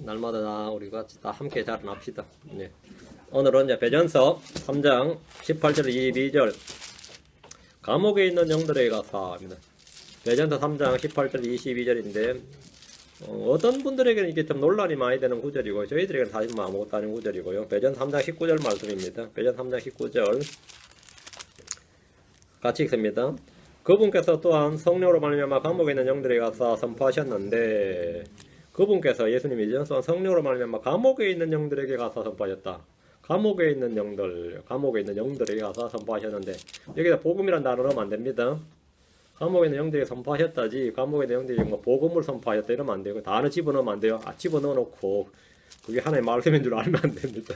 날마다 다 우리가 다 함께 자라납시다. 네. 오늘은 이제 배전서 3장 18절 22절 감옥에 있는 영들에게 가사입니다. 배전서 3장 18절 22절인데 어떤 분들에게는 이게 좀 논란이 많이 되는 구절이고 저희들에게는 사실 아무것도 아닌 구절이고요. 배전 3장 19절 말씀입니다. 배전 3장 19절 같이 읽습니다. 그분께서 또한 성령으로 말미암아 감옥에 있는 영들에게 가서 선포하셨는데 그분께서 예수님이죠. 성령으로 말미암아 감옥에 있는 영들에게 가서 선포하셨다. 감옥에 있는 영들에게 가서 선포하셨는데 여기다 복음이란 단어 넣으면 안 됩니다. 감옥에 있는 영들에게 선포하셨다지 감옥에 있는 영들에게 뭐 복음을 선포하셨다 이러면 안 되고 단어 집어넣으면 안 돼요. 집어넣어 놓고 그게 하나의 말씀인 줄 알면 안 됩니다.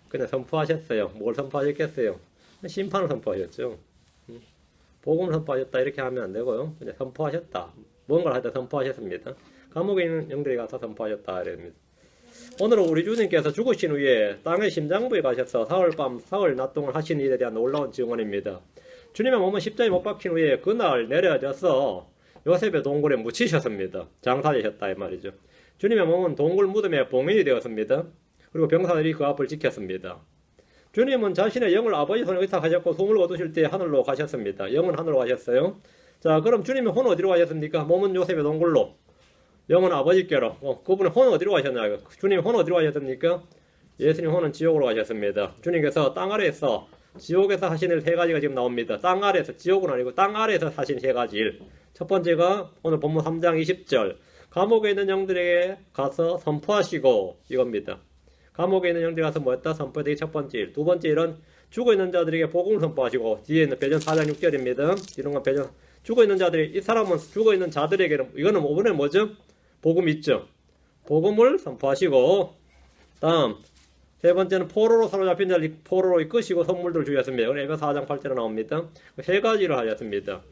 그냥 선포하셨어요. 뭘 선포하셨겠어요? 심판을 선포하셨죠. 복음을 선포하셨다 이렇게 하면 안 되고요. 그냥 선포하셨다. 뭔가를 하다 선포하셨습니다. 감옥에 있는 영들에게 가서 선포하셨다 이랍니다. 오늘은 우리 주님께서 죽으신 후에 땅의 심장부에 가셔서 사흘 낮 동안 하신 일에 대한 놀라운 증언입니다. 주님의 몸은 십자가에 못 박힌 후에 그날 내려져서 요셉의 동굴에 묻히셨습니다. 장사되셨다 이 말이죠. 주님의 몸은 동굴 무덤에 봉인이 되었습니다. 그리고 병사들이 그 앞을 지켰습니다. 주님은 자신의 영을 아버지 손에 의탁하셨고 숨을 거두실 때 하늘로 가셨습니다. 영은 하늘로 가셨어요. 자, 그럼 주님의 혼은 어디로 가셨습니까? 몸은 요셉의 동굴로, 영은 아버지께로. 그분의 혼은 어디로 가셨나요? 주님의 혼은 어디로 가셨습니까? 예수님 혼은 지옥으로 가셨습니다. 주님께서 땅 아래에서 지옥에서 하신 일 세 가지가 지금 나옵니다. 땅 아래에서, 지옥은 아니고 땅 아래에서 하신 세 가지 일. 첫 번째가 오늘 본문 3장 20절 감옥에 있는 영들에게 가서 선포하시고 이겁니다. 감옥에 있는 영들에게 가서 뭐였다? 선포되기 첫 번째 일. 두 번째 일은 죽어있는 자들에게 복음을 선포하시고 뒤에 있는 배전 4장 6절입니다. 이런 건 배전 죽어있는 자들이 이 사람은 죽어있는 자들에게는 이거는 이번에 뭐죠? 복음 있죠. 복음을 선포하시고 다음 세 번째는 포로로 사로잡힌 자를 포로로 이끄시고 선물들을 주셨습니다. 이건 에베소 4장 8절에 나옵니다. 세 가지를 하셨습니다.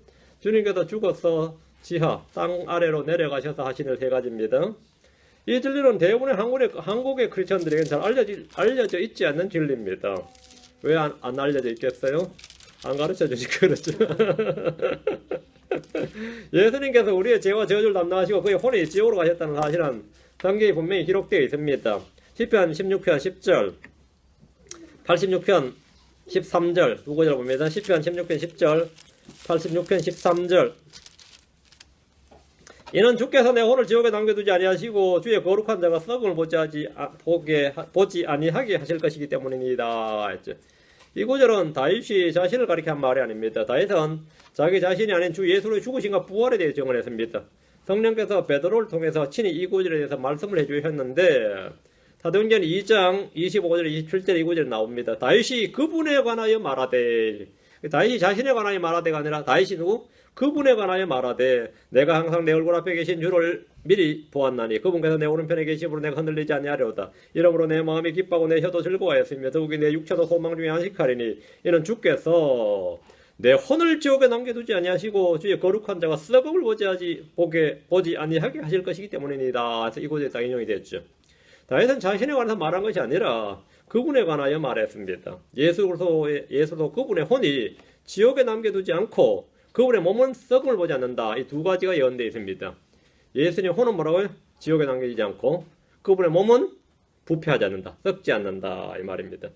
주님께서 죽어서 지하 땅 아래로 내려가셔서 하시는 세 가지입니다. 이 진리는 대부분의 한국의 크리스천들에게는 잘 알려져 있지 않는 진리입니다. 왜 안 알려져 있겠어요? 안 가르쳐 주시고 그렇죠. 예수님께서 우리의 죄와 저주를 담당하시고 그의 혼이 지옥으로 가셨다는 사실은 성경에 분명히 기록되어 있습니다. 시편 16편 10절 86편 13절 두 구절 봅니다. 시편 16편 10절 86편 13절 이는 주께서 내 혼을 지옥에 남겨두지 아니하시고 주의 거룩한 자가 썩음을 보지 아니하게 하실 것이기 때문입니다. 했죠. 이 구절은 다윗이 자신을 가리켜 한 말이 아닙니다. 다윗은 자기 자신이 아닌 주 예수의 죽으심과 부활에 대해 증언했습니다. 성령께서 베드로를 통해서 친히 이 구절에 대해서 말씀을 해주셨는데 사도행전 2장 25절 27절 이 구절에 나옵니다. 다윗이 그분에 관하여 말하되 다윗이 자신에 관하여 말하되가 아니라 다윗이 누구? 그분에 관하여 말하되 내가 항상 내 얼굴 앞에 계신 주를 미리 보았나니 그분께서 내 오른편에 계심으로 내가 흔들리지 아니하려다. 이러므로 내 마음이 기뻐하고 내 혀도 즐거워하였으며 더욱이 내 육체도 소망 중에 안식하리니 이는 주께서 내 혼을 지옥에 남겨두지 아니하시고 주의 거룩한 자가 썩음을 보지 아니하게 하실 것이기 때문입니다. 그래서 이곳에 딱 인용이 됐죠. 다윗은 자신에 관해서 말한 것이 아니라 그분에 관하여 말했습니다. 예수도 그분의 혼이 지옥에 남겨두지 않고 그분의 몸은 썩음을 보지 않는다. 이 두 가지가 예언되어 있습니다. 예수님의 혼은 뭐라고요? 지옥에 남겨지지 않고 그분의 몸은 부패하지 않는다. 썩지 않는다. 이 말입니다.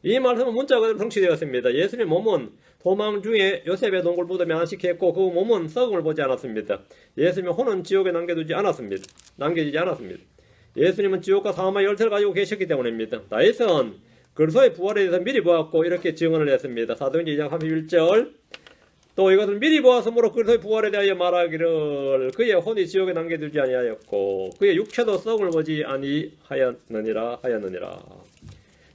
이 말씀은 문자 그대로 성취되었습니다. 예수님의 몸은 도망 중에 요셉의 동굴 무덤에 안식했고 그 몸은 썩음을 보지 않았습니다. 예수님의 혼은 지옥에 남겨지지 않았습니다. 예수님은 지옥과 사망의 열쇠를 가지고 계셨기 때문입니다. 다윗은 그리스도의 부활에 대해서 미리 보았고 이렇게 증언을 했습니다. 사도행전 2장 31절 또 이것을 미리 보았으므로 그리스도의 부활에 대하여 말하기를 그의 혼이 지옥에 남겨두지 아니하였고 그의 육체도 썩음을 보지 아니하였느니라 하였느니라.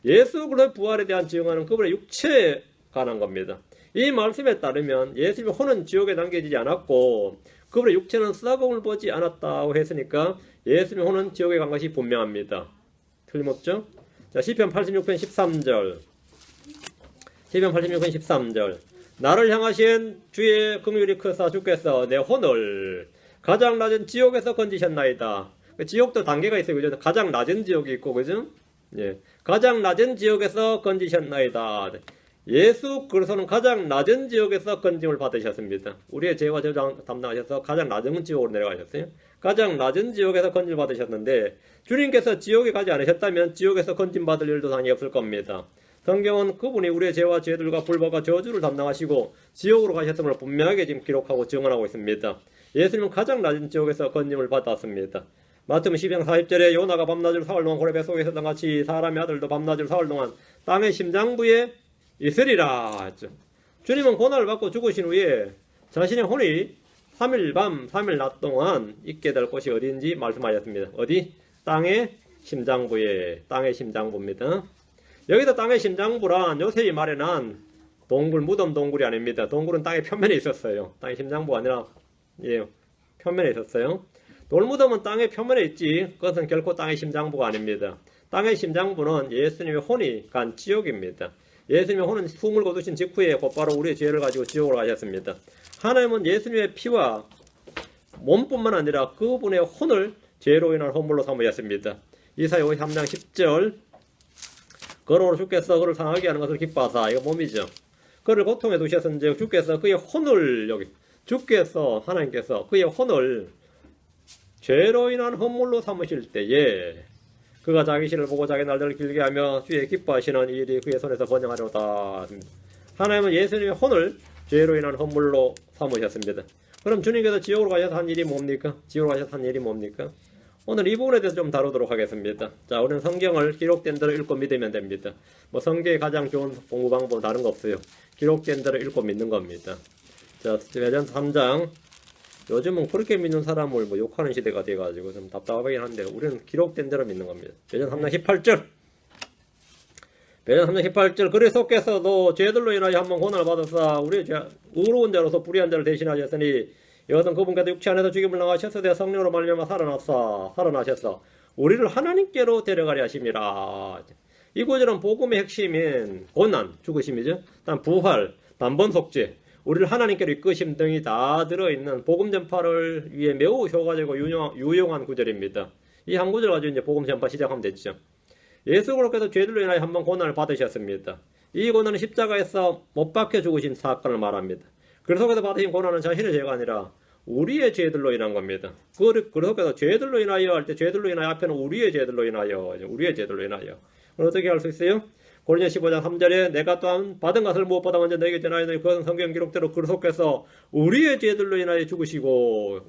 예수 그리스도의 부활에 대한 증언은 그분의 육체에 관한 겁니다. 이 말씀에 따르면 예수님의 혼은 지옥에 남겨지지 않았고 그분의 육체는 썩음을 보지 않았다고 했으니까 예수님의 혼은 지옥에 간 것이 분명합니다. 틀림없죠? 자, 시편 86편 13절 시편 86편 13절 나를 향하신 주의 긍휼이 크사 주께서 내 혼을 가장 낮은 지옥에서 건지셨나이다. 지옥도 단계가 있어요. 그죠? 가장 낮은 지옥이 있고, 그죠? 예. 가장 낮은 지옥에서 건지셨나이다. 예수 그리스도는 가장 낮은 지옥에서 건짐을 받으셨습니다. 우리의 죄와 저주 담당하셔서 가장 낮은 지옥으로 내려가셨어요. 가장 낮은 지옥에서 건질 받으셨는데 주님께서 지옥에 가지 않으셨다면 지옥에서 건진 받을 일도 당연히 없을 겁니다. 성경은 그분이 우리의 죄와 죄들과 불법과 저주를 담당하시고 지옥으로 가셨음을 분명하게 지금 기록하고 증언하고 있습니다. 예수님은 가장 낮은 지옥에서 건짐을 받았습니다. 마태복음 12장 40절에 요나가 밤낮을 사흘 동안 고래 뱃속에 있었던 같이 사람의 아들도 밤낮을 사흘 동안 땅의 심장부에 있으리라 했죠. 주님은 고난을 받고 죽으신 후에 자신의 혼이 3일 밤 3일 낮 동안 있게 될 곳이 어디인지 말씀하셨습니다. 어디? 땅의 심장부에, 땅의 심장부입니다. 여기서 땅의 심장부란 요셉이 마련한 동굴, 무덤 동굴이 아닙니다. 동굴은 땅의 표면에 있었어요. 땅의 심장부가 아니라 표면에 있었어요. 돌무덤은 땅의 표면에 있지 그것은 결코 땅의 심장부가 아닙니다. 땅의 심장부는 예수님의 혼이 간 지옥입니다. 예수님의 혼은 숨을 거두신 직후에 곧바로 우리의 죄를 가지고 지옥으로 가셨습니다. 하나님은 예수님의 피와 몸뿐만 아니라 그분의 혼을 죄로 인한 허물로 삼으셨습니다. 이사야 53장 10절 그러므로 주께서 그를 상하게 하는 것을 기뻐하사, 이거 몸이죠. 그를 고통에 두셨은즉 주께서 그의 혼을, 여기 주께서 하나님께서 그의 혼을 죄로 인한 허물로 삼으실 때에 그가 자기 시를 보고 자기 날들을 길게 하며 주의 기뻐하시는 이 일이 그의 손에서 번영하려다. 하나님은 예수님의 혼을 죄로 인한 허물로 삼으셨습니다. 그럼 주님께서 지옥으로 가셔서 한 일이 뭡니까? 지옥으로 가셔서 한 일이 뭡니까? 오늘 이 부분에 대해서 좀 다루도록 하겠습니다. 자, 우리는 성경을 기록된 대로 읽고 믿으면 됩니다. 뭐 성경의 가장 좋은 공부 방법은 다른 거 없어요. 기록된 대로 읽고 믿는 겁니다. 자, 베드로전서 3장. 요즘은 그렇게 믿는 사람을 뭐 욕하는 시대가 돼가지고 좀 답답하긴 한데 우리는 기록된 대로 믿는 겁니다. 베드로전서 3장 18절. 베드로전서 3장 18절. 그리스도께서도 죄들로 인하여 한번 고난을 받으사 우리의 의로운 자로서 불의한 자를 대신하셨으니 이것은 그분께서 육체 안에서 죽임을 당하셨으되 성령으로 말미암아 살아나셔서 우리를 하나님께로 데려가려 하심이라. 이 구절은 복음의 핵심인 고난, 죽으심이죠. 다음 부활, 단번 속죄, 우리를 하나님께로 이끄심 등이 다 들어있는 복음 전파를 위해 매우 효과적이고 유용한 구절입니다. 이 한 구절 가지고 이제 복음 전파 시작하면 되죠. 예수 그리스도께서 죄들로 인하여 한번 고난을 받으셨습니다. 이 고난은 십자가에서 못 박혀 죽으신 사건을 말합니다. 그리스도께서 받으신 고난은 자신의 죄가 아니라 우리의 죄들로 인한 겁니다. 그리스도께서 죄들로 인하여 할 때 죄들로 인하여 앞에는 우리의 죄들로 인하여, 우리의 죄들로 인하여. 어떻게 할 수 있어요? 고린도서 15장 3절에 내가 또한 받은 것을 무엇보다 먼저 너에게 전하였노니 그것은 성경 기록대로 그리스도께서 우리의 죄들로 인하여 죽으시고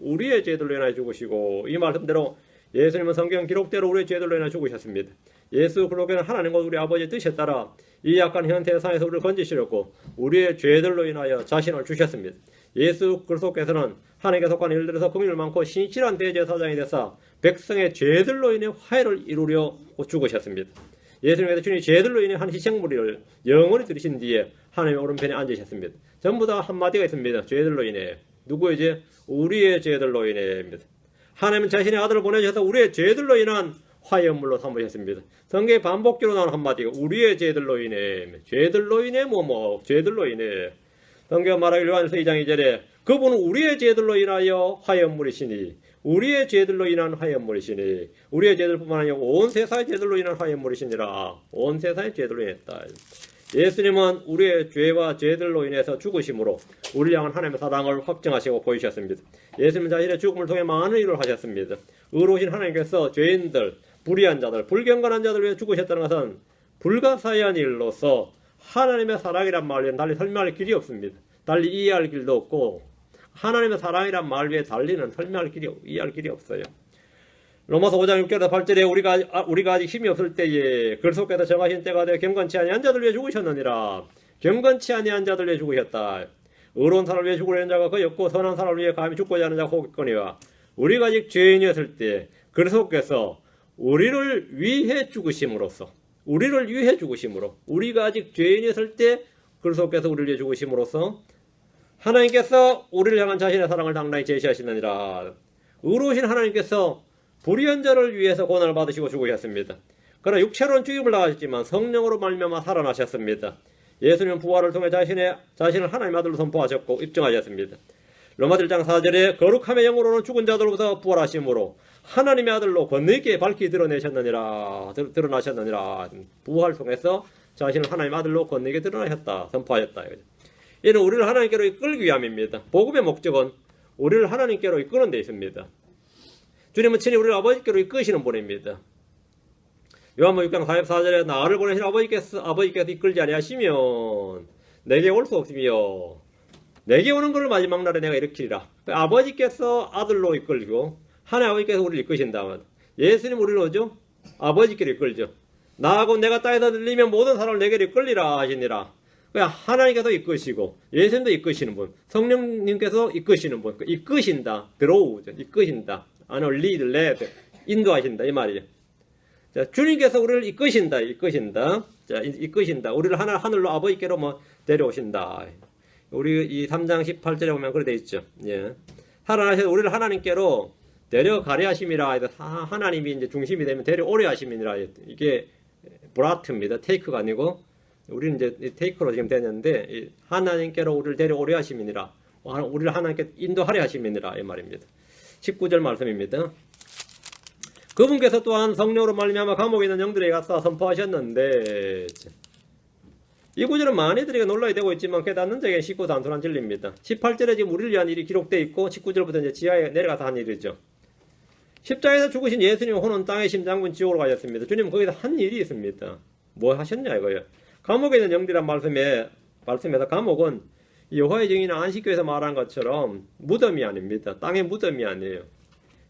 이 말씀대로 예수님은 성경 기록대로 우리의 죄들로 인하여 죽으셨습니다. 예수 그리스도는 하나님과 우리 아버지의 뜻에 따라 이 약한 현 세상에서 우리를 건지시려고 우리의 죄들로 인하여 자신을 주셨습니다. 예수 그리스도께서는 하나님께 속한 일들에서 긍휼 많고 신실한 대제사장이 되사 백성의 죄들로 인해 화해를 이루려 죽으셨습니다. 예수님께서 주님의 죄들로 인해 한 희생물을 영원히 들으신 뒤에 하나님의 오른편에 앉으셨습니다. 전부 다 한마디가 있습니다. 죄들로 인해. 누구의 죄? 우리의 죄들로 인해입니다. 하나님은 자신의 아들을 보내셔서 우리의 죄들로 인한 화해물로 삼으셨습니다. 성경에 반복기로 나오는 한마디가 우리의 죄들로 인해. 죄들로 인해 죄들로 인해. 성경 말하기를 요한일서 2장 2절에 그분은 우리의 죄들로 인하여 화해물이시니 우리의 죄들로 인한 화해물이시니 우리의 죄들뿐만 아니라 온 세상의 죄들로 인한 화해물이시니라. 온 세상의 죄들로 인했다. 예수님은 우리의 죄와 죄들로 인해서 죽으심으로 우리를 향한 하나님의 사랑을 확증하시고 보이셨습니다. 예수님은 자신의 죽음을 통해 많은 일을 하셨습니다. 의로우신 하나님께서 죄인들, 불의한 자들, 불경건한 자들 위해 죽으셨다는 것은 불가사의한 일로서 하나님의 사랑이란 말에는 달리 설명할 길이 없습니다. 달리 이해할 길도 없고 하나님의 사랑이란 말 위에 달리는 이해할 길이 없어요. 로마서 5장 6절에서 8절에 우리가 아직 힘이 없을 때에 그리스도께서 정하신 때가 되어 경건치 아니한 자들 위해 죽으셨느니라. 경건치 아니한 자들 위해 죽으셨다. 의로운 사람을 위해 죽으려는 자가 거의 없고 선한 사람을 위해 감히 죽고자 하는 자가 혹 있거니와 우리가 아직 죄인이었을 때 그리스도께서 우리를 위해 죽으심으로써 우리가 아직 죄인이었을 때 그리스도께서 우리를 위해 죽으심으로써 하나님께서 우리를 향한 자신의 사랑을 당당히 제시하시느니라. 의로우신 하나님께서 불의한 자를 위해서 고난을 받으시고 죽으셨습니다. 그러나 육체로는 죽임을 당하셨지만 성령으로 말미암아 살아나셨습니다. 예수님은 부활을 통해 자신을 하나님의 아들로 선포하셨고 입증하셨습니다. 로마서 1장 4절에 거룩함의 영으로는 죽은 자들로부터 부활하심으로 하나님의 아들로 권능있게 밝히 드러나셨느니라. 부활을 통해서 자신을 하나님의 아들로 권능있게 드러나셨다. 선포하셨다. 이는 우리를 하나님께로 이끌기 위함입니다. 복음의 목적은 우리를 하나님께로 이끄는 데 있습니다. 주님은 친히 우리를 아버지께로 이끄시는 분입니다. 요한복음 6장 44절에 나를 보내신 아버지께서 이끌지 아니하시면 내게 올 수 없으며 내게 오는 것을 마지막 날에 내가 일으키리라. 아버지께서 아들로 이끌고 하나님 아버지께서 우리를 이끄신다. 예수님 우리를 오죠? 아버지께로 이끌죠. 나하고 내가 땅에서 들리면 모든 사람을 내게로 이끌리라 하시니라. 하나님께서 이끄시고 예수님도 이끄시는 분, 성령님께서 이끄시는 분, 이끄신다, 들어오죠. 이끄신다. lead, lead, 인도하신다 이 말이죠. 자, 주님께서 우리를 이끄신다. 자, 이끄신다. 우리를 하늘로 아버지께로 데려오신다. 우리 이 3장 18절에 보면 그렇게 돼 있죠. 예. 하나님께서 우리를 하나님께로 데려가려 하심이라. 하나님이 이제 중심이 되면 데려오려 하심이라. 이게 브라트입니다. 테이크가 아니고 우리는 이제 테이크로 지금 되는데 하나님께로 우리를 데려오려 하심이니라. 우리를 하나님께 인도하려 하심이니라 이 말입니다. 19절 말씀입니다. 그분께서 또한 성령으로 말미암아 감옥에 있는 영들에게 가서 선포하셨는데 이 구절은 많이들에게 놀라야 되고 있지만 깨닫는 자에게 쉽고 단순한 진리입니다. 18절에 지금 우리를 위한 일이 기록되어 있고 19절부터 이제 지하에 내려가서 한 일이죠. 십자가에서 죽으신 예수님의 혼은 땅의 심장군 지옥으로 가셨습니다. 주님은 거기서 한 일이 있습니다. 뭐 하셨냐 이거예요. 감옥에 있는 영들이란 말씀에서 감옥은 여호와의 증인은 안식교에서 말한 것처럼 무덤이 아닙니다. 땅의 무덤이 아니에요.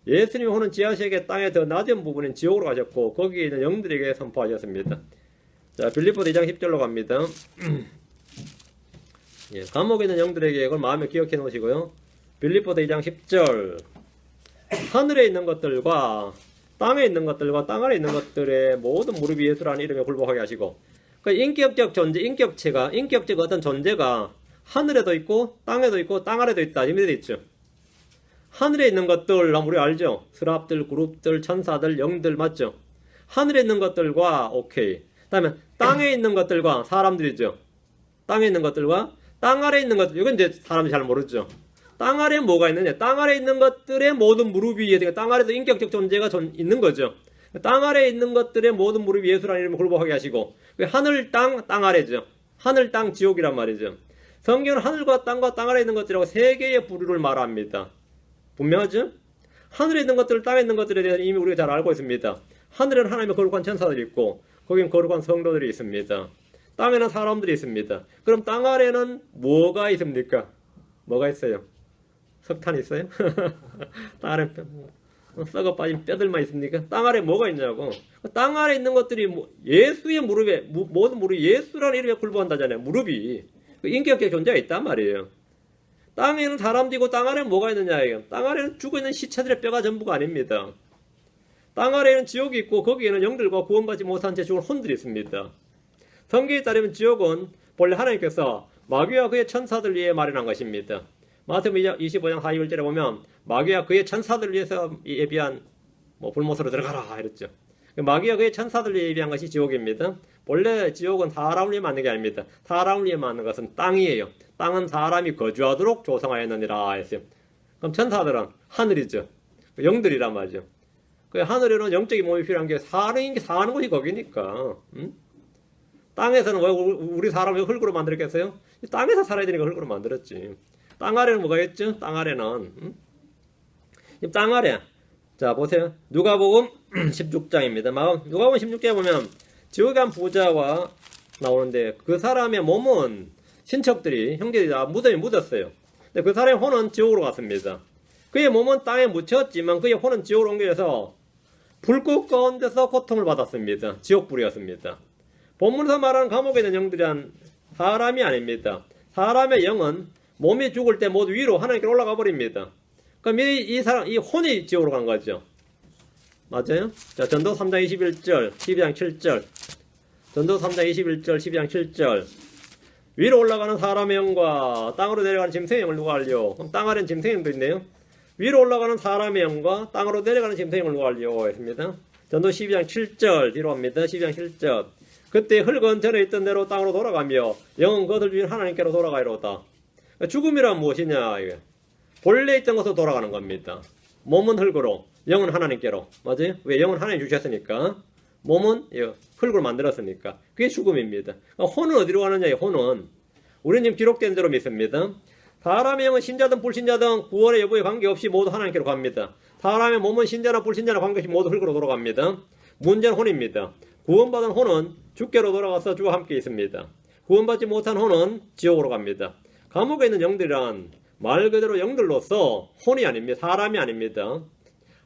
예수님의 혼은 지하세계 땅의 더 낮은 부분인 지옥으로 가셨고 거기에 있는 영들에게 선포하셨습니다. 자, 빌립보서 2장 10절로 갑니다. 예, 감옥에 있는 영들에게 이걸 마음에 기억해 놓으시고요. 빌립보서 2장 10절 하늘에 있는 것들과 땅에 있는 것들과 땅 아래 있는 것들의 모든 무릎이 예수라는 이름에 굴복하게 하시고 그 인격적 존재, 인격체가 어떤 존재가 하늘에도 있고 땅에도 있고 땅 아래도 있다. 이렇게 되어 있죠. 하늘에 있는 것들 우리 알죠? 스랍들, 그룹들, 천사들, 영들 맞죠? 하늘에 있는 것들과 오케이. 그다음에 땅에 있는 것들과 사람들이죠. 땅에 있는 것들과 땅 아래 있는 것들. 이건 이제 사람이 잘 모르죠. 땅 아래에 뭐가 있느냐? 땅 아래에 있는 것들의 모든 무릎이 예수가 땅 아래도 인격적 존재가 있는 거죠. 땅 아래에 있는 것들의 모든 무릎이 예수라는 이름을 굴복하게 하시고 하늘, 땅 아래죠. 하늘, 땅, 지옥이란 말이죠. 성경은 하늘과 땅과 땅 아래에 있는 것들이라고 세 개의 부류를 말합니다. 분명하죠? 하늘에 있는 것들, 땅에 있는 것들에 대해서 이미 우리가 잘 알고 있습니다. 하늘에는 하나님의 거룩한 천사들이 있고 거기는 거룩한 성도들이 있습니다. 땅에는 사람들이 있습니다. 그럼 땅 아래는 뭐가 있습니까? 뭐가 있어요? 석탄이 있어요? 땅 아래 썩어 빠진 뼈들만 있습니까? 땅 아래 뭐가 있냐고. 땅 아래 있는 것들이 예수의 무릎에 모든 무릎이 예수라는 이름에 굴복한다잖아요. 무릎이 인격적 존재가 있단 말이에요. 땅에는 사람도 있고 땅 아래는 뭐가 있느냐 이거. 땅 아래는 죽어있는 시체들의 뼈가 전부가 아닙니다. 땅 아래에는 지옥이 있고 거기에는 영들과 구원받지 못한 채 죽은 혼들이 있습니다. 성경에 따르면 지옥은 본래 하나님께서 마귀와 그의 천사들 위해 마련한 것입니다. 마태복음 25장 41절에 보면 마귀와 그의 천사들 위해서 예비한 불못으로 들어가라 이랬죠. 마귀와 그의 천사들 위해 예비한 것이 지옥입니다. 본래 지옥은 사람을 위해 만든 게 아닙니다. 사람을 위해 만든 것은 땅이에요. 땅은 사람이 거주하도록 조성하였느니라 했어요. 그럼 천사들은 하늘이죠. 영들이란 말이죠. 그 하늘에는 영적인 몸이 필요한 게 사는 곳이 거기니까. 땅에서는 왜 우리 사람을 흙으로 만들었겠어요? 땅에서 살아야 되니까 흙으로 만들었지. 땅 아래는 뭐가 있죠? 땅 아래는 땅 아래. 자 보세요. 누가복음 16장입니다. 누가복음 16장에 보면 지옥에 간 부자와 나오는데 그 사람의 몸은 친척들이 형제들이 다 무덤에 묻었어요. 근데 그 사람의 혼은 지옥으로 갔습니다. 그의 몸은 땅에 묻혔지만 그의 혼은 지옥으로 옮겨져서 불꽃 가운데서 고통을 받았습니다. 지옥불이었습니다. 본문에서 말하는 감옥에 있는 영들은 사람이 아닙니다. 사람의 영은 몸이 죽을 때 모두 위로 하나님께 올라가 버립니다. 그럼 이 혼이 지옥으로 간 거죠. 맞아요? 자, 전도 3장 21절, 12장 7절. 전도 3장 21절, 12장 7절. 위로 올라가는 사람의 영과 땅으로 내려가는 짐승의 영을 누가 알려? 그럼 땅 아래는 짐승의 영도 있네요. 위로 올라가는 사람의 영과 땅으로 내려가는 짐승의 영을 누가 알려? 했습니다. 전도 12장 7절 뒤로 갑니다. 12장 7절. 그때 흙은 전에 있던 대로 땅으로 돌아가며 영은 그들 주인 하나님께로 돌아가이로다. 죽음이란 무엇이냐? 이게. 본래 있던 것으로 돌아가는 겁니다. 몸은 흙으로, 영은 하나님께로. 맞아요? 왜? 영은 하나님 주셨으니까. 몸은 흙으로 만들었으니까. 그게 죽음입니다. 혼은 어디로 가느냐? 혼은 우리는 지금 기록된 대로 믿습니다. 사람의 영은 신자든 불신자든 구원의 여부에 관계없이 모두 하나님께로 갑니다. 사람의 몸은 신자나 불신자나 관계없이 모두 흙으로 돌아갑니다. 문제는 혼입니다. 구원받은 혼은 주께로 돌아가서 주와 함께 있습니다. 구원받지 못한 혼은 지옥으로 갑니다. 감옥에 있는 영들이란 말 그대로 영들로서 혼이 아닙니다. 사람이 아닙니다.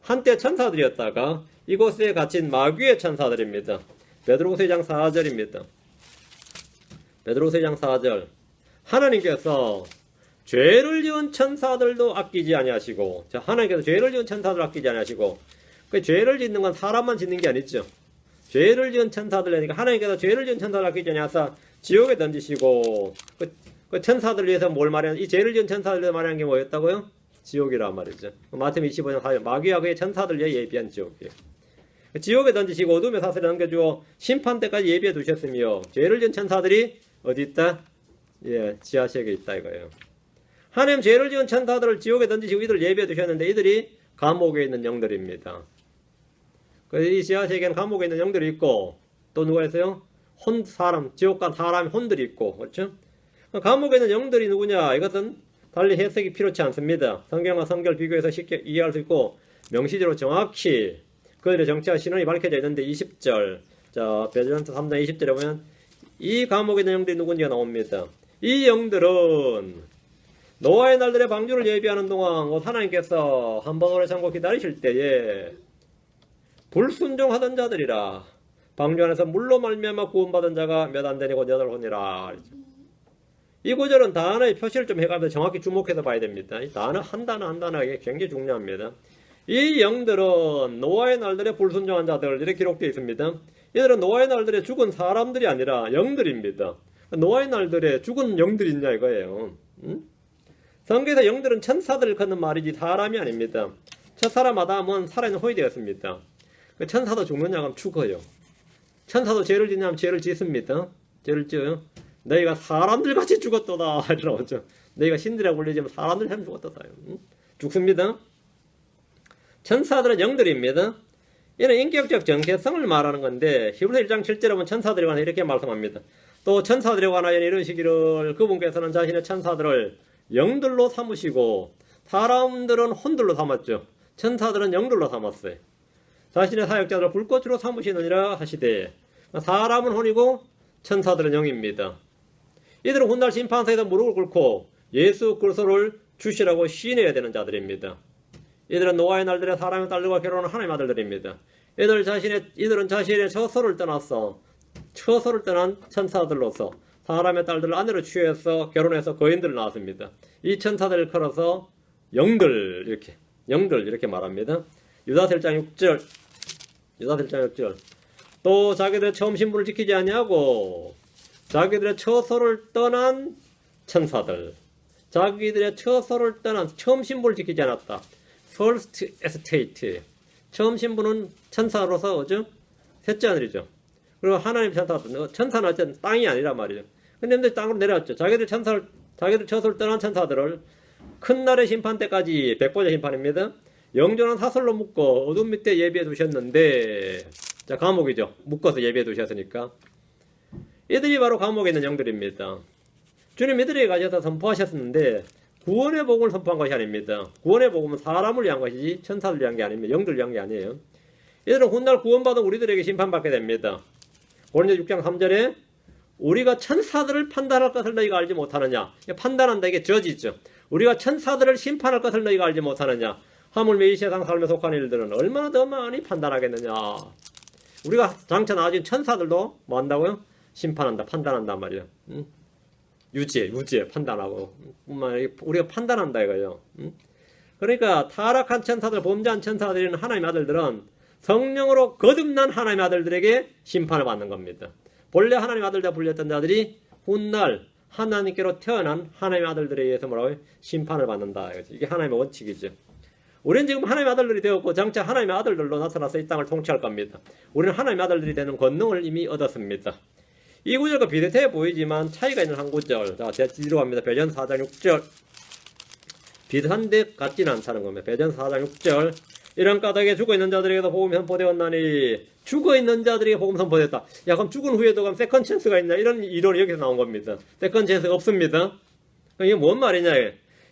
한때 천사들이었다가 이곳에 갇힌 마귀의 천사들입니다. 베드로후서 2장 4절입니다. 베드로후서 2장 4절. 하나님께서 죄를 지은 천사들도 아끼지 아니하시고, 하나님께서 죄를 지은 천사들 아끼지 아니하시고, 그 죄를 짓는 건 사람만 짓는 게 아니죠. 죄를 지은 천사들이니까 하나님께서 죄를 지은 천사들 아끼지 아니하사 지옥에 던지시고, 그 천사들 위해서 뭘 말하는, 이 죄를 지은 천사들 위해서 말하는 게 뭐였다고요? 지옥이란 말이죠. 마태복음 25장 4절. 마귀와 그의 천사들 위해 예비한 지옥이에요. 지옥에 던지시고 어둠의 사슬에 넘겨주어 심판 때까지 예비해 두셨으며, 죄를 지은 천사들이 어디 있다? 예, 지하세계에 있다 이거예요. 하나님 죄를 지은 천사들을 지옥에 던지시고 이들을 예비해 두셨는데 이들이 감옥에 있는 영들입니다. 이 지하세계는 감옥에 있는 영들이 있고, 또 누가 있어요? 사람, 지옥 간 사람의 혼들이 있고, 그렇죠? 감옥에 있는 영들이 누구냐? 이것은 달리 해석이 필요치 않습니다. 성경과 성결 비교해서 쉽게 이해할 수 있고, 명시적으로 정확히 그들의 정체와 신원이 밝혀져 있는데, 20절, 자, 베드로전서 3장 20절에 보면 이 감옥에 있는 영들이 누군지가 나옵니다. 이 영들은 노아의 날들의 방주를 예비하는 동안 하나님께서 한번 오래 참고 기다리실 때에 불순종하던 자들이라. 방주 안에서 물로 말미암아 구원받은 자가 몇 안 되니 곧 8혼이라. 이 구절은 단어의 표시를 좀 해가면서 정확히 주목해서 봐야 됩니다. 이 단어 한 단어 이게 굉장히 중요합니다. 이 영들은 노아의 날들의 불순종한 자들, 이렇게 기록되어 있습니다. 이들은 노아의 날들에 죽은 사람들이 아니라 영들입니다. 노아의 날들에 죽은 영들이 있냐 이거예요. 성경에서 영들은 천사들을 걷는 말이지 사람이 아닙니다. 첫 사람 아담은 살아있는 혼이 되었습니다. 천사도 죽느냐 하면 죽어요. 천사도 죄를 짓냐면 죄를 짓습니다. 죄를 지어요. 너희가 사람들 같이 죽었도다 이러죠. 너희가 신들이라고 불리지만 사람들처럼 죽었도다. 죽습니다. 천사들은 영들입니다. 이는 인격적 정체성을 말하는 건데, 히브리서 1장 7절에 보면 천사들에 관해 이렇게 말씀합니다. 또 천사들에 관하여 이르시기를 그분께서는 자신의 천사들을 영들로 삼으시고 사람들은 혼들로 삼았죠. 천사들은 영들로 삼았어요. 자신의 사역자들을 불꽃으로 삼으시느니라 하시되, 사람은 혼이고 천사들은 영입니다. 이들은 훗날 심판서에서 무릎을 꿇고 예수 그리스도를 주시라고 시인해야 되는 자들입니다. 이들은 노아의 날들에 사람의 딸들과 결혼한 하나님의 아들들입니다. 이들은 자신의 처소를 떠난 천사들로서 사람의 딸들을 아내로 취해서 결혼해서 거인들을 낳았습니다. 이 천사들을 걸어서 영들 이렇게 말합니다. 유다서 1장 6절. 또 자기들의 처음 신분을 지키지 아니하고 자기들의 처소를 떠난 천사들, 자기들의 처소를 떠난 처음 신분을 지키지 않았다. First estate. 처음 신분은 천사로서 셋째 하늘이죠. 그리고 하나님 천사는 어쨌든 땅이 아니란 말이죠. 근데 땅으로 내려왔죠. 자기들 처소를 떠난 천사들을 큰 날의 심판 때까지 백보자 심판입니다. 영존한 사슬로 묶어 어둠 밑에 예비해 두셨는데, 자, 감옥이죠. 묶어서 예비해 두셨으니까. 이들이 바로 감옥에 있는 영들입니다. 주님 이들에게 가셔서 선포하셨는데 구원의 복음을 선포한 것이 아닙니다. 구원의 복음은 사람을 위한 것이지 천사를 위한 게 아닙니다. 영들을 위한 게 아니에요. 이들은 훗날 구원받은 우리들에게 심판받게 됩니다. 고린도 6장 3절에 우리가 천사들을 판단할 것을 너희가 알지 못하느냐. 판단한다, 이게 저지죠. 우리가 천사들을 심판할 것을 너희가 알지 못하느냐. 하물며 이 세상 삶에 속한 일들은 얼마나 더 많이 판단하겠느냐. 우리가 장차 나아진 천사들도 뭐 한다고요? 심판한다, 판단한단 말이에요. 유지에 판단하고. 우리가 판단한다 이거예요. 그러니까 타락한 천사들, 범죄한 천사들인 하나님의 아들들은 성령으로 거듭난 하나님의 아들들에게 심판을 받는 겁니다. 본래 하나님의 아들이라 불렸던 자들이 훗날 하나님께로 태어난 하나님의 아들들에 의해서 뭐라고요? 심판을 받는다. 이게 하나님의 원칙이죠. 우리는 지금 하나님의 아들들이 되었고 장차 하나님의 아들들로 나타나서 이 땅을 통치할 겁니다. 우리는 하나님의 아들들이 되는 권능을 이미 얻었습니다. 이 구절과 비슷해 보이지만 차이가 있는 한 구절. 자, 제가 뒤로 갑니다. 베드로전서 4장 6절. 비슷한데 같지는 않다는 겁니다. 베드로전서 4장 6절. 이런 까닭에 죽어있는 자들에게도 복음이 선포되었나니, 죽어있는 자들에게 복음 선포됐다. 야, 그럼 죽은 후에도 그럼 세컨 찬스가 있나? 이런 이론이 여기서 나온 겁니다. 세컨 찬스가 없습니다. 이게 뭔 말이냐?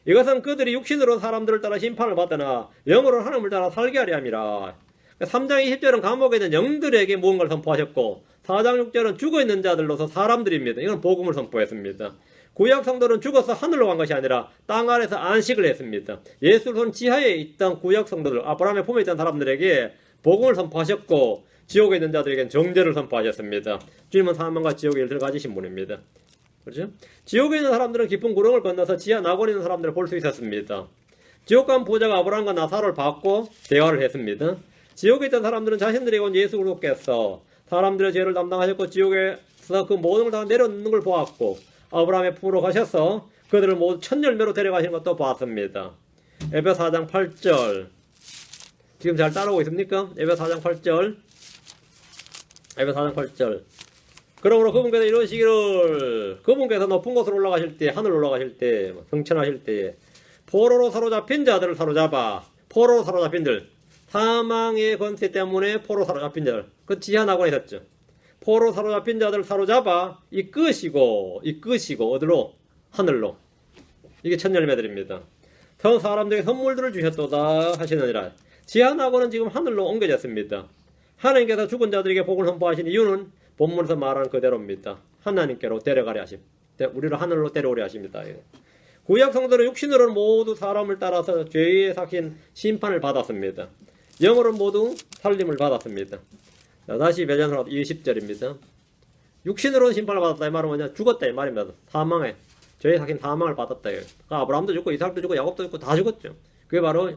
이것은 그들이 육신으로 사람들을 따라 심판을 받거나 영으로 하나님을 따라 살게 하려 함이라. 3장 20절은 감옥에 있는 영들에게 무언가를 선포하셨고 4장 6절은 죽어있는 자들로서 사람들입니다. 이건 복음을 선포했습니다. 구약 성도는 죽어서 하늘로 간 것이 아니라 땅 아래서 안식을 했습니다. 예수선 지하에 있던 구약 성도들, 아브라함의 품에 있던 사람들에게 복음을 선포하셨고 지옥에 있는 자들에게는 정죄를 선포하셨습니다. 주님은 사망과 지옥의 일들을 가지신 분입니다. 그렇죠? 지옥에 있는 사람들은 깊은 구렁을 건너서 지하 낙원에 있는 사람들을 볼 수 있었습니다. 지옥 간 부자가 아브라함과 나사로를 받고 대화를 했습니다. 지옥에 있던 사람들은 자신들에게 온 예수 그리스도께서 사람들의 죄를 담당하셨고 지옥에서 그 모든 걸 다 내려놓는 걸 보았고 아브라함의 품으로 가셔서 그들을 모두 첫 열매로 데려가시는 것도 봤습니다. 에베소 4장 8절 지금 잘 따라오고 있습니까? 에베소 4장 8절 에베소 4장 8절 그러므로 그분께서 이러시기를 그분께서 높은 곳으로 올라가실 때 하늘로 올라가실 때 성천하실 때에 포로로 사로잡힌 자들을 사로잡아 포로로 사로잡힌 들 사망의 권세 때문에 포로 사로잡힌 자들 그 지하 낙원에 있었죠. 포로 사로잡힌 자들을 사로잡아 이끄시고 어디로? 하늘로. 이게 첫 열매들입니다. 더 사람들에게 선물들을 주셨도다 하시느니라. 지하 낙원은 지금 하늘로 옮겨졌습니다. 하나님께서 죽은 자들에게 복을 선포하신 이유는 본문에서 말하는 그대로입니다. 하나님께로 데려가려 하심. 우리를 하늘로 데려오려 하십니다. 구약 성도는 육신으로는 모두 사람을 따라서 죄에 삭힌 심판을 받았습니다. 영으로는 모두 살림을 받았습니다. 자, 다시 베드로전서 20절입니다. 육신으로는 심판을 받았다 이 말은 뭐냐? 죽었다 이 말입니다. 사망에 죄에 삭힌 사망을 받았다. 아브라함도 죽고 이삭도 죽고 야곱도 죽고 다 죽었죠. 그게 바로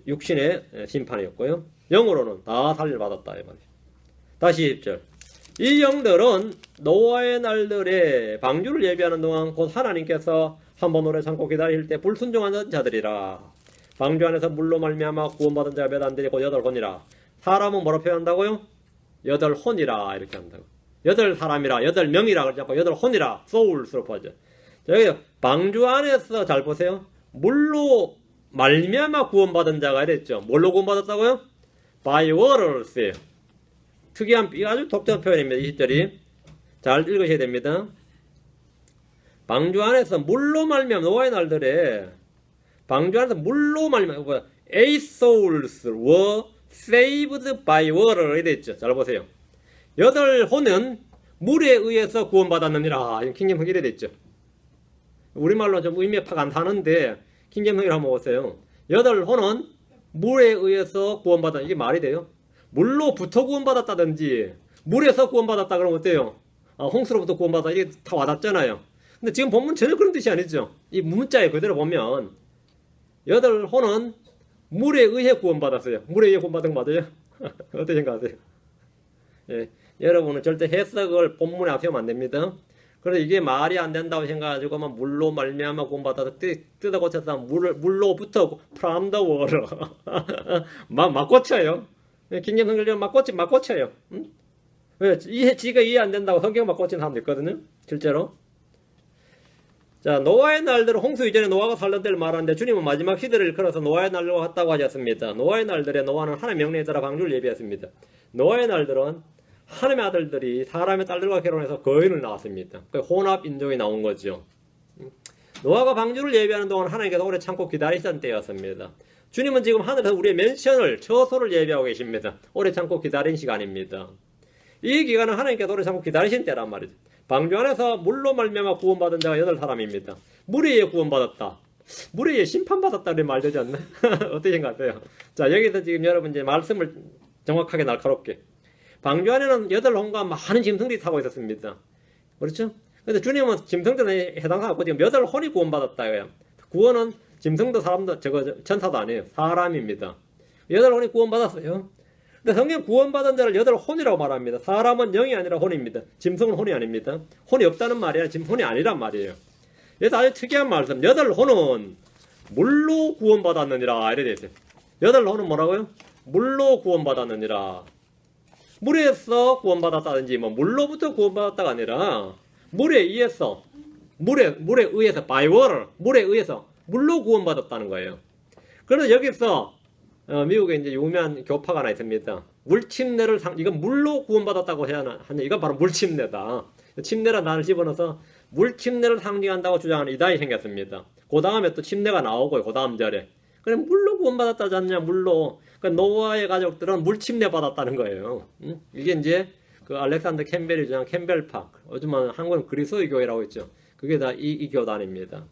육신의 심판이었고요. 영으로는 다 살림을 받았다 이 말이죠. 다시 20절. 이 영들은 노아의 날들에 방주를 예비하는 동안 곧 하나님께서 한번 오래 참고 기다릴 때 불순종한 자들이라. 방주 안에서 물로 말미암아 구원받은 자가 몇 안 되고 8혼이라. 사람은 뭐로 표현한다고요? 8혼이라 이렇게 한다고. 8사람이라 8명이라 그러지 않고 8혼이라 소울스로 보죠. 여기 방주 안에서 잘 보세요. 물로 말미암아 구원받은 자가 이랬죠. 뭘로 구원받았다고요? By waters예요. 특이한 아주 독특한 표현입니다. 20절이 잘 읽으셔야 됩니다. 방주 안에서 물로 말미암아 노아의 날들에 방주 안에서 물로 말미암아 eight souls were saved by water 이래 있죠. 잘 보세요. 8혼은 물에 의해서 구원받았느니라. 킹제임 이래 있죠. 우리말로 좀 의미가 파가 안 타는데 킹제임 한번 보세요. 8혼은 물에 의해서 구원받았다. 이게 말이 돼요? 물로부터 구원받았다든지 물에서 구원받았다 그러면 어때요? 홍수로부터 구원받았다. 이게 다 와닿잖아요. 근데 지금 본문 전혀 그런 뜻이 아니죠. 이 문자에 그대로 보면 8혼은 물에 의해 구원받았어요. 물에 의해 구원받은 거 맞아요? 어떻게 생각하세요? 예, 여러분은 절대 해석을 본문에 앞세우면 안 됩니다. 그래서 이게 말이 안 된다고 생각하시고 물로 말미암아 구원받아서 뜯어 고쳐서 물로부터 from the water 막 고쳐요. 킹제임 성경은 막 고쳐요. 응? 왜? 지가 이해 안 된다고 성경 막 고치는 사람도 있거든요. 실제로. 자, 노아의 날들은 홍수 이전에 노아가 살던 때를 말하는데 주님은 마지막 시대를 일컬어서 노아의 날로 왔다고 하셨습니다. 노아의 날들에 노아는 하나님의 명령에 따라 방주를 예비했습니다. 노아의 날들은 하나님의 아들들이 사람의 딸들과 결혼해서 거인을 낳았습니다. 그 혼합 인종이 나온 거죠. 노아가 방주를 예비하는 동안 하나님께서 오래 참고 기다리시던 때였습니다. 주님은 지금 하늘에서 우리의 맨션을, 처소를 예비하고 계십니다. 오래 참고 기다린 시간입니다. 이 기간은 하나님께서 오래 참고 기다리신 때란 말이죠. 방주 안에서 물로 말미암아 구원받은 자가 8사람입니다. 물에 의해 구원받았다. 물에 의해 심판받았다 이런 말 되지 않나? 어떻게 생각하세요? 자, 여기서 지금 여러분 이제 말씀을 정확하게 날카롭게. 방주 안에는 8혼과 많은 짐승들이 타고 있었습니다. 그렇죠? 근데 주님은 짐승들에 해당하고 지금 8혼이 구원받았다. 구원은 짐승도 사람도 천사도 아니에요. 사람입니다. 8혼이 구원받았어요. 근데 성경 구원받은 자를 8혼이라고 말합니다. 사람은 영이 아니라 혼입니다. 짐승은 혼이 아닙니다. 혼이 없다는 말이 아니라 혼이 아니란 말이에요. 그래서 아주 특이한 말씀. 8혼은 물로 구원받았느니라 이래 되어 있어요. 8혼은 뭐라고요? 물로 구원받았느니라. 물에서 구원받았다든지 물로부터 구원받았다가 아니라 물에 의해서 by water, 물에 의해서 물로 구원받았다는 거예요. 그래서 여기서 미국에 이제 유명한 교파가 하나 있습니다. 물침례를 이건 물로 구원받았다고 해야 하냐? 이건 바로 물침례다. 침례란 단어를 집어넣어서 물 침례를 상징한다고 주장하는 이단이 생겼습니다. 그 다음에 또 침례가 나오고요. 그 다음 절에. 그래 물로 구원받았다지 않냐 물로. 그러니까 노아의 가족들은 물 침례 받았다는 거예요. 이게 이제 그 알렉산더 캠벨이 주장한 캠벨파. 요즘 한국은 그리스도의 교회라고 있죠. 그게 다 이 교단입니다.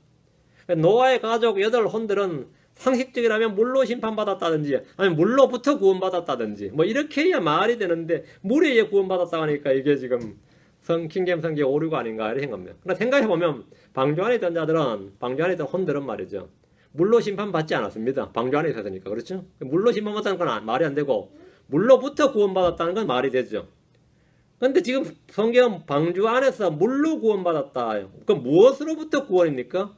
그러니까 노아의 가족 8혼들은 상식적이라면 물로 심판받았다든지 아니면 물로부터 구원받았다든지 뭐 이렇게 해야 말이 되는데 물에 의해 구원받았다 하니까 이게 지금 킹겜 성경 오류가 아닌가 이런 생각합니다. 그러나 생각해보면 방주 안에 있던 자들은 방주 안에 있던 혼들은 말이죠. 물로 심판받지 않았습니다. 방주 안에 있었으니까. 그렇죠? 물로 심판받았다는 건 말이 안 되고 물로부터 구원받았다는 건 말이 되죠. 근데 지금 성경 방주 안에서 물로 구원받았다. 그럼 무엇으로부터 구원입니까?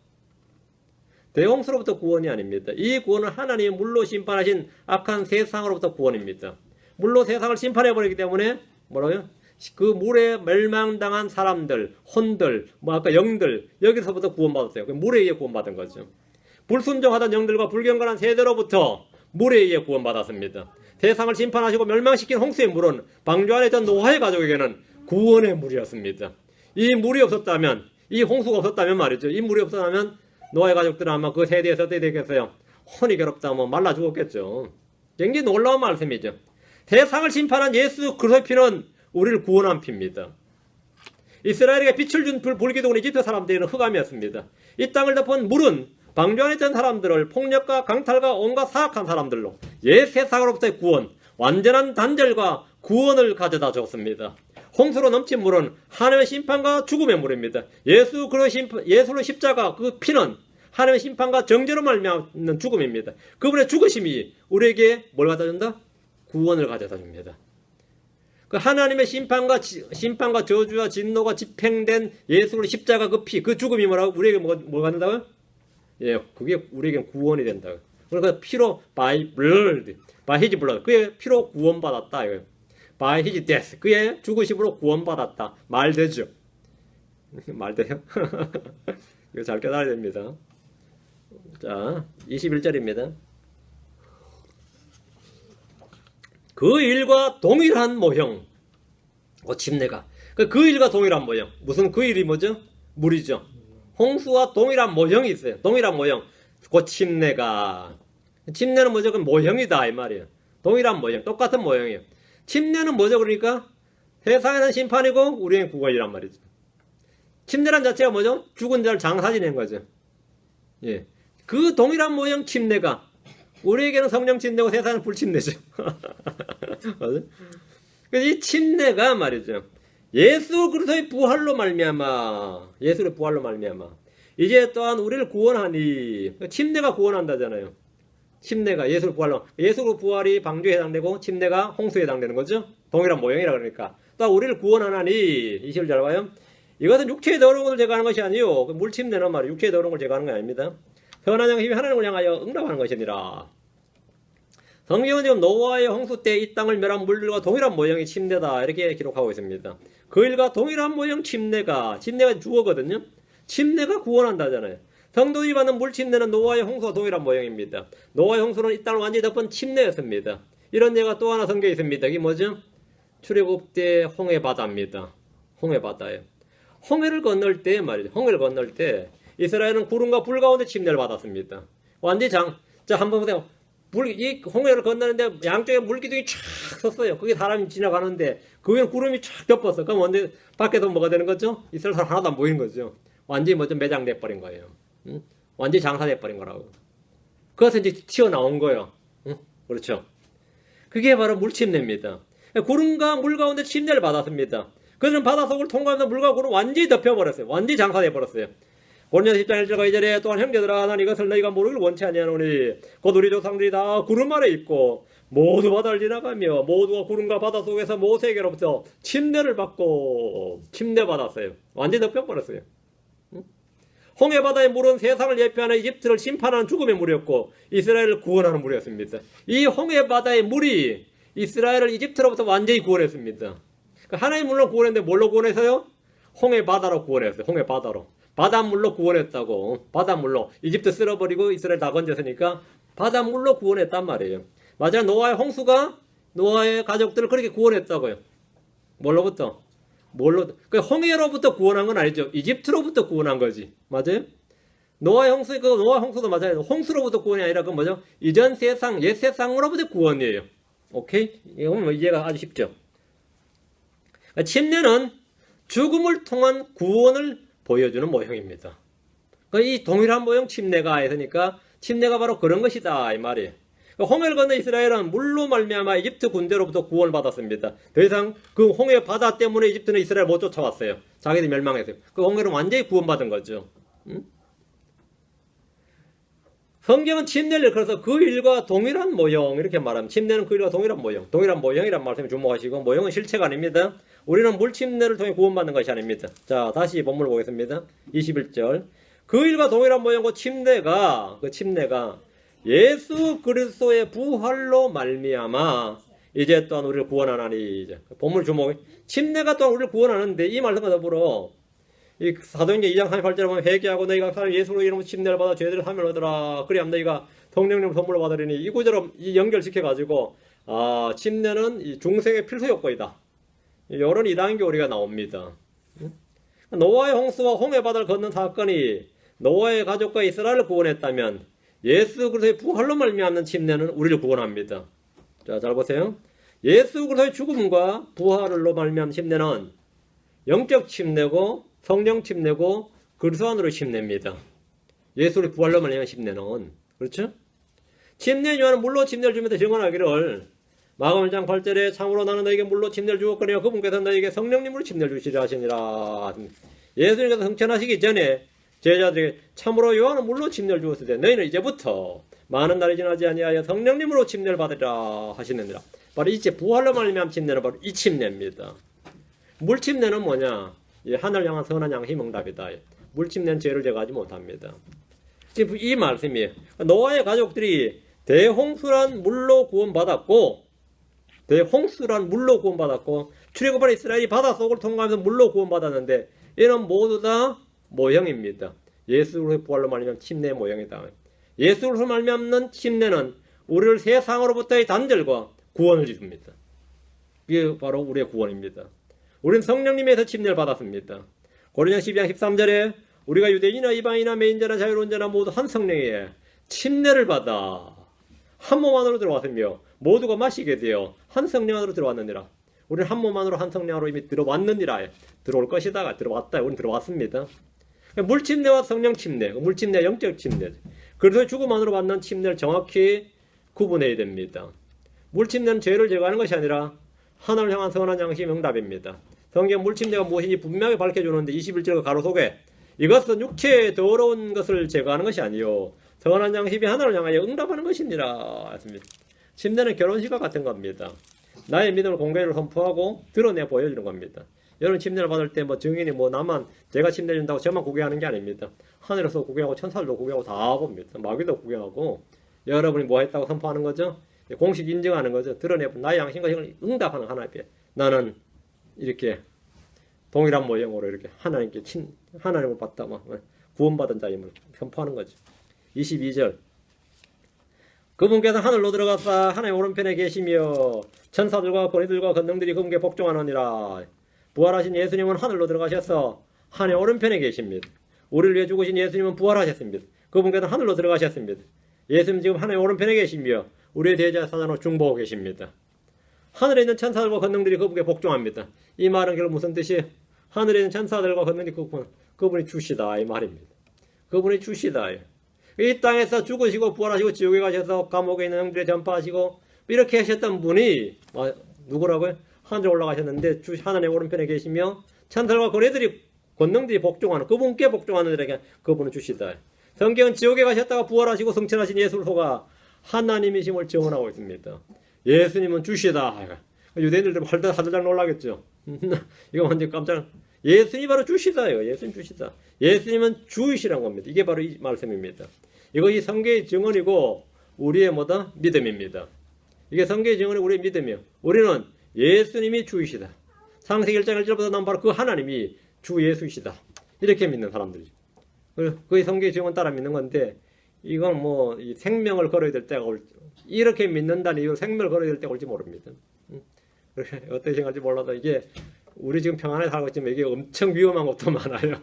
대홍수로부터 구원이 아닙니다. 이 구원은 하나님이 물로 심판하신 악한 세상으로부터 구원입니다. 물로 세상을 심판해버리기 때문에 뭐라고요? 그 물에 멸망당한 사람들, 혼들, 뭐 아까 영들 여기서부터 구원받았어요. 물에 의해 구원받은 거죠. 불순종하던 영들과 불경건한 세대로부터 물에 의해 구원받았습니다. 세상을 심판하시고 멸망시킨 홍수의 물은 방주 안에 있던 노아의 가족에게는 구원의 물이었습니다. 이 물이 없었다면, 이 홍수가 없었다면 말이죠. 이 물이 없었다면 노아의 가족들은 아마 그 세대에서 어떻게 되겠어요? 혼이 괴롭다 뭐 말라 죽었겠죠. 굉장히 놀라운 말씀이죠. 세상을 심판한 예수 그리스도의 피는 우리를 구원한 피입니다. 이스라엘에게 빛을 준 불기둥은 이집트 사람들에게는 흑암이었습니다. 이 땅을 덮은 물은 방주 안에 있던 사람들을 폭력과 강탈과 온갖 사악한 사람들로 옛 세상으로부터의 구원, 완전한 단절과 구원을 가져다 줬습니다. 홍수로 넘친 물은 하나님의 심판과 죽음의 물입니다. 예수로 십자가 그 피는 하나님의 심판과 정죄로 말미암는 죽음입니다. 그분의 죽으심이 우리에게 뭘 갖다 준다? 구원을 가져다 줍니다. 그 하나님의 심판과 저주와 진노가 집행된 예수로 십자가 그 피, 그 죽음이 뭐라고? 우리에게 뭘 갖는다고요? 예, 그게 우리에게 구원이 된다고요. 그러니까 피로 by blood, by his blood, 그의 피로 구원받았다 이거예요. by his death, 그의 죽으심으로 구원받았다. 말 되죠? 말 돼요? 이거 잘 깨달아야 됩니다. 자, 21절입니다. 그 일과 동일한 모형. 침례가. 그 일과 동일한 모형. 무슨 그 일이 뭐죠? 물이죠. 홍수와 동일한 모형이 있어요. 동일한 모형. 그 침례가. 침례는 뭐죠? 그 모형이다 이 말이에요. 동일한 모형. 똑같은 모형이에요. 침례는 뭐죠? 그러니까 세상에는 심판이고 우리는 구원이란 말이죠. 침례란 자체가 뭐죠? 죽은 자를 장사 지낸 거죠. 예. 그 동일한 모형 침례가 우리에게는 성령 침례고 세상은 불침례죠. 맞아요? 이 침례가 말이죠. 예수 그리스도의 부활로 말미암아, 예수의 부활로 말미암아 이제 또한 우리를 구원하니, 침례가 구원한다잖아요. 침례가 예수의 부활로, 예수의 부활이 방주에 해당되고 침례가 홍수에 해당되는 거죠. 동일한 모형이라 그러니까 또 우리를 구원하나니, 이 시를 잘 봐요. 이것은 육체의 더러운 것을 제거하는 것이 아니요, 물 침례는 말이에요. 육체의 더러운 걸 제거하는 게 아닙니다. 선한 양심이 하나님을 향하여 응답하는 것이니라. 성경은 지금 노아의 홍수 때 이 땅을 멸한 물들과 동일한 모형의 침례다 이렇게 기록하고 있습니다. 그 일과 동일한 모형 침례가 주어거든요. 침례가 구원한다잖아요. 성도들이 받는 물 침례는 노아의 홍수와 동일한 모형입니다. 노아의 홍수는 이 땅을 완전히 덮은 침례였습니다. 이런 예가 또 하나 성경에 있습니다. 이게 뭐죠? 출애굽 때 홍해 바다입니다. 홍해 바다예요. 홍해를 건널 때 말이죠. 홍해를 건널 때 이스라엘은 구름과 불 가운데 침례를 받았습니다. 완전히 자 한번 보세요. 이 홍해를 건너는데 양쪽에 물기둥이 쫙 섰어요. 그게 사람이 지나가는데 그게 구름이 쫙 덮었어. 그럼 완전 밖에서 뭐가 되는 거죠? 이스라엘 사람 하나도 안 보이는 거죠. 완전히 뭐죠? 매장돼 버린 거예요. 응? 완전히 장사돼 버린 거라고. 그것은 이제 튀어나온 거예요. 응? 그렇죠. 그게 바로 물침례입니다. 구름과 물 가운데 침례를 받았습니다. 그들은 바다 속을 통과하면서 물과 구름 완전히 덮여버렸어요. 완전히 장사돼 버렸어요. 고린도서 10장 1절과 2절에 또한 형제들아 난 이것을 너희가 모르길 원치 아니하노니 곧 우리 조상들이 다 구름 아래 있고 모두 바다를 지나가며 모두가 구름과 바다 속에서 모세에게로부터 침례를 받고 침례받았어요. 완전히 덮여버렸어요. 홍해 바다의 물은 세상을 예표하는 이집트를 심판하는 죽음의 물이었고 이스라엘을 구원하는 물이었습니다. 이 홍해 바다의 물이 이스라엘을 이집트로부터 완전히 구원했습니다. 하나님 물로 구원했는데 뭘로 구원해서요? 홍해 바다로 구원했어요. 홍해 바다로. 바닷물로 구원했다고. 바닷물로. 이집트 쓸어버리고 이스라엘 다 건졌으니까 바닷물로 구원했단 말이에요. 맞아요. 노아의 홍수가 노아의 가족들을 그렇게 구원했다고요. 뭘로부터? 뭘로? 그 홍해로부터 구원한 건 아니죠. 이집트로부터 구원한 거지. 맞아요? 노아의 홍수, 그 노아 홍수도 맞아요. 홍수로부터 구원이 아니라 그 뭐죠? 이전 세상, 옛 세상으로부터 구원이에요. 오케이? 이건 뭐 이해가 아주 쉽죠. 그러니까 침례는 죽음을 통한 구원을 보여주는 모형입니다. 그러니까 이 동일한 모형 침례가 있으니까 침례가 바로 그런 것이다 이 말이에요. 그러니까 홍해를 건너 이스라엘은 물로 말미암아 이집트 군대로부터 구원을 받았습니다. 더 이상 그 홍해 바다 때문에 이집트는 이스라엘 못 쫓아왔어요. 자기들이 멸망했어요. 그 홍해로 완전히 구원받은 거죠. 성경은 침례를 그래서 그 일과 동일한 모형 이렇게 말하면 침례는 그 일과 동일한 모형, 동일한 모형이란 말씀에 주목하시고 모형은 실체가 아닙니다. 우리는 물 침례를 통해 구원받는 것이 아닙니다. 자, 다시 본문을 보겠습니다. 21절. 그 일과 동일한 모형과 침례가 예수 그리스도의 부활로 말미암아 이제 또한 우리를 구원하나니. 이제 본문 주목. 침례가 또한 우리를 구원하는데 이 말씀과 더불어 이 사도행전 2장 38절에 보면 회개하고 너희가 사람 예수로 이름으로 침례를 받아 죄들을 사면하더라. 그리하면 너희가 성령님을 선물로 받으리니 이 구절을 연결시켜 가지고 침례는 이 중생의 필수 요건이다. 이런 이단 교리가 나옵니다. 노아의 홍수와 홍해바다를 건넌 사건이 노아의 가족과 이스라엘을 구원했다면 예수 그리스도의 부활로 말미암는 침례는 우리를 구원합니다. 자, 잘 보세요. 예수 그리스도의 죽음과 부활로 말미암는 침례는 영적 침례고 성령 침례고 그리스도 안으로 침례입니다. 예수의 부활로 말미암는 침례는 그렇죠? 침례 요한은 물로 침례를 주면서 증언하기를 마가복음 1장 8절에 참으로 나는 너에게 물로 침례를 주었거니와 그분께서 너에게 성령님으로 침례를 주시리라 하시니라. 예수님께서 성천하시기 전에 제자들에게 참으로 요한은 물로 침례를 주었을 때 너희는 이제부터 많은 날이 지나지 아니하여 성령님으로 침례를 받으리라 하시느니라. 바로 이제 부활로 말미암은 침례는 바로 이 침례입니다. 물 침례는 뭐냐? 하늘 향한 선한 양심 응답이다. 물 침례는 죄를 제거하지 못합니다. 지금 이 말씀이에요. 노아의 가족들이 대홍수란 물로 구원받았고 출애굽한 이스라엘이 바닷속을 통과하면서 물로 구원받았는데 이는 모두 다 모형입니다. 예수의 부활로 말미암은 침례의 모형이다. 예수로 말미암는 침례는 우리를 세상으로부터의 단절과 구원을 이룹니다. 이게 바로 우리의 구원입니다. 우리는 성령님에서 침례를 받았습니다. 고린도서 12장 13절에 우리가 유대인이나 이방인이나 매인자나 자유로운 자나 모두 한 성령에 침례를 받아 한 몸 안으로 들어왔으며 모두가 마시게 되어 한 성령 안으로 들어왔느니라. 우리는 한 몸 안으로 한 성령 안으로 이미 들어왔느니라. 들어올 것이다가 들어왔다. 우리는 들어왔습니다. 물 침례와 성령 침례, 물 침례 영적 침례. 그래서 죽음 안으로 받는 침례를 정확히 구분해야 됩니다. 물 침례는 죄를 제거하는 것이 아니라 하늘을 향한 선한 양심 응답입니다. 성경 물 침례가 무엇인지 분명히 밝혀주는데 21절 가로 속에 이것은 육체의 더러운 것을 제거하는 것이 아니요 선한 양심이 하늘을 향하여 응답하는 것이니라 했습니다. 침례는 결혼식과 같은 겁니다. 나의 믿음을 공개로 선포하고 드러내 보여주는 겁니다. 여러분 침례를 받을 때 뭐 증인이 뭐 나만 제가 침례 준다고 저만 구경하는 게 아닙니다. 하늘에서 구경하고 천사들도 구경하고 다 봅니다. 마귀도 구경하고 여러분이 뭐 했다고 선포하는 거죠. 공식 인정하는 거죠. 드러내 나의 양심과 힘을 응답하는 하나님께 나는 이렇게 동일한 모형으로 이렇게 하나님을 받다 막 구원받은 자임을 선포하는 거죠. 22절 그분께서 하늘로 들어가사 하나님 오른편에 계시며 천사들과 권위들과 권능들이 그분께 복종하느니라. 부활하신 예수님은 하늘로 들어가셔서 하나님 오른편에 계십니다. 우리를 위해 죽으신 예수님은 부활하셨습니다. 그분께서 하늘로 들어가셨습니다. 예수님 지금 하나님 오른편에 계시며 우리의 대제사 사장으로 중보하고 계십니다. 하늘에 있는 천사들과 권능들이 그분께 복종합니다. 이 말은 결국 무슨 뜻이에요? 하늘에 있는 천사들과 권능들이 그분이 주시다 이 말입니다. 그분이 주시다. 이 땅에서 죽으시고 부활하시고 지옥에 가셔서 감옥에 있는 영들에 전파하시고 이렇게 하셨던 분이 누구라고요? 하늘에 올라가셨는데 하나님 오른편에 계시며 천사들과 권능들이 복종하는 그분께 복종하는 자에게 그분은 주시다. 성경은 지옥에 가셨다가 부활하시고 성천하신 예수를 속아 하나님이심을 증언하고 있습니다. 예수님은 주시다. 유대인들도 하들짝 놀라겠죠. 이거 완전 깜짝. 예수님이 바로 주시다예요. 예수님 주시다. 예수님은 주이시란 겁니다. 이게 바로 이 말씀입니다. 이것이 성경의 증언이고 우리의 뭐다? 믿음입니다. 이게 성경의 증언이 우리의 믿음이에요. 우리는 예수님이 주이시다. 창세기 1장 1절부터 난 바로 그 하나님이 주 예수이시다. 이렇게 믿는 사람들이죠. 그게 성경의 증언 따라 믿는 건데 이건 뭐 생명을 걸어야 될 때가 이렇게 믿는다는 이유로 생명을 걸어야 될 때가 올지 모릅니다. 어떻게 생각할지 몰라도 이게 우리 지금 평안에 살고 있지만 이게 엄청 위험한 것도 많아요.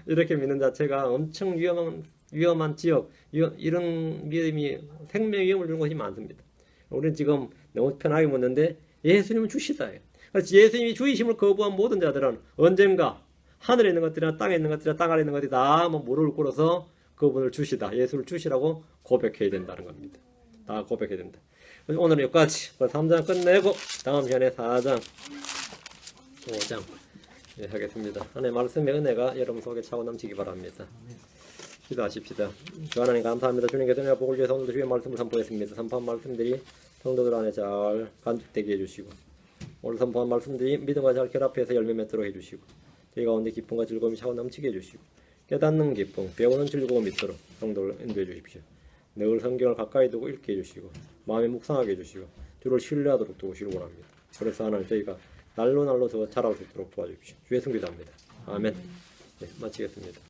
이렇게 믿는 자체가 엄청 위험한 지역, 이런 믿음이 생명 위험을 주는 것이 많습니다. 우리는 지금 너무 편하게 묻는데 예수님은 주시다예요. 그래서 예수님이 주이심을 거부한 모든 자들은 언젠가 하늘에 있는 것들이나 땅에 있는 것들이나 땅 아래 있는 것들이 다 무릎을 꿇어서 그분을 주시다, 예수를 주시라고 고백해야 된다는 겁니다. 다 고백해야 된다. 오늘은 여기까지 3장 끝내고 다음 시간에 4장 5장 하겠습니다. 하나님의 말씀의 은혜가 여러분 속에 차고 넘치기 바랍니다. 기도하십시다. 주 하나님 감사합니다. 주님께서 내가 복을 주셔서 오늘도 주의 말씀을 선포했습니다. 선포한 말씀들이 성도들 안에 잘 간직되게 해주시고 오늘 선포한 말씀들이 믿음과 잘 결합해서 열매 맺도록 해주시고 저희 가운데 기쁨과 즐거움이 차고 넘치게 해주시고 깨닫는 기쁨, 배우는 즐거움이 있도록 성도를 인도해 주십시오. 늘 성경을 가까이 두고 읽게 해주시고 마음에 묵상하게 해주시고 주를 신뢰하도록 도우시길 원합니다. 그래서 하나님 저희가 날로 더 자랄 수 있도록 도와주십시오. 주의 승리답니다. 아멘. 네, 마치겠습니다.